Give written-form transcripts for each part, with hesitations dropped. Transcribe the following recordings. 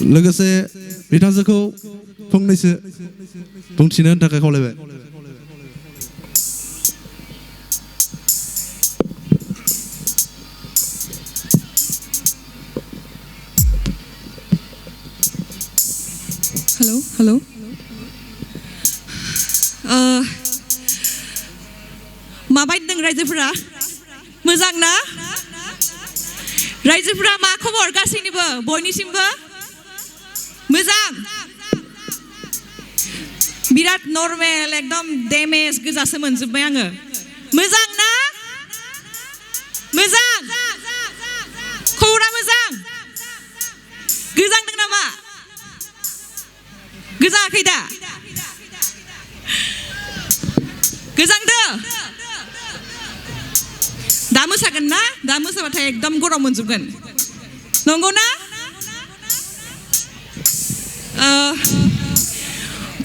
लोगोसे बिथांजोखौ फंनैसो बुंथिनो थाखाय खावलायबाय। हेलौ माबायदि दं रायजोफोरा मोजां ना रायजोफोरा मा खबर गासैनिबो बयनिसिमबो मोजां बिराद नर्मेल एकदम डेमेज गोजासो मोनजोब्बाय आङो मोजां ना मोजां खबरा मोजां गोजांदों नामा गोजाङाखै दा गोजांदो दा मोसागोन ना दा मोसाबाथाय एकदम गरम मोनजोबगोन नंगौ ना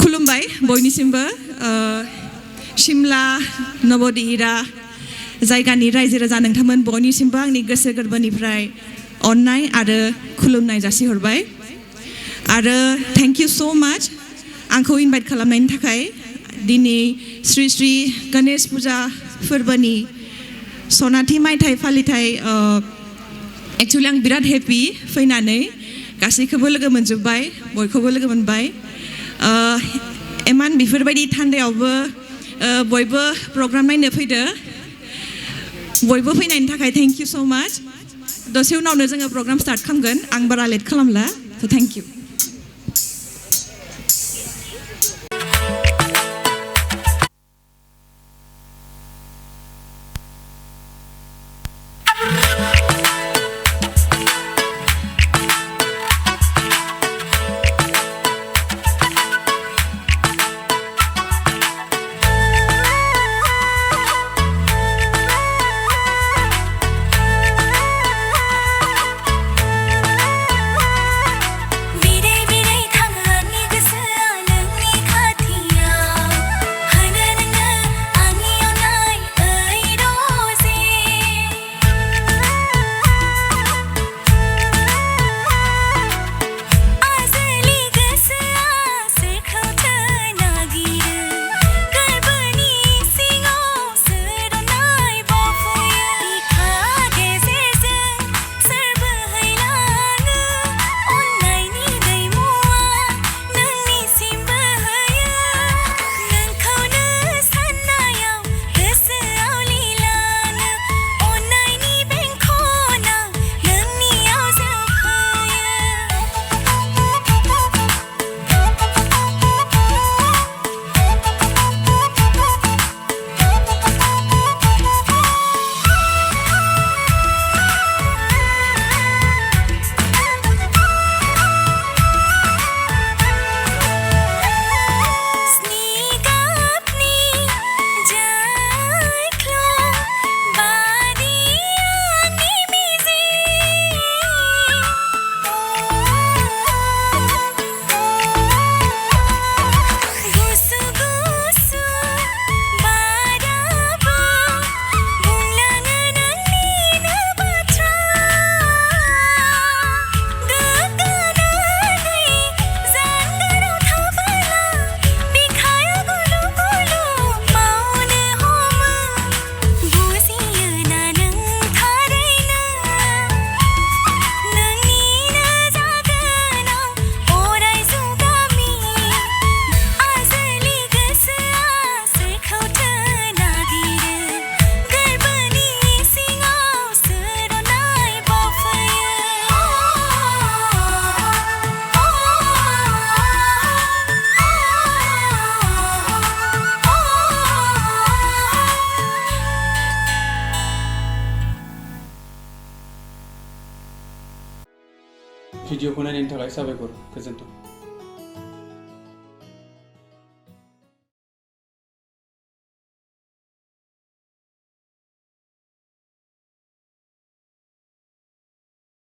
खुलुमबाय बयनिसिमबो सिमला नवदिरा जायगानि रायजो राजा नोंथांमोन बयनिसिमबो आंनि गोसो गोरबोनिफ्राय अननाय आरो खुलुमनाय जासिहरबाय आरो थैंक यू सो मच आंखौ इनभाइट खालामनायनि थाखाय दिनै श्री श्री गणेश पूजा फोरबोनि सनाथि मायथाइ फालिथाय एक्चुअली आं बिराद हेपि फैनानै गासैखौबो लोगो मोनजोब्बाय बयखौबो लोगो मोनबाय इमान बेफोरबायदि थान्दायावबो बयबो प्रग्राम नायनो फैदो बयबो फैनायनि थाखाय थैंक यू सो मच दसे उनावनो जोङो प्रग्राम स्टार्ट खालामगोन आं बारा लेट खालामला स' थैंक यू भिडिअखौ नायनायनि थाखाय साबायखर गोजोन्थों।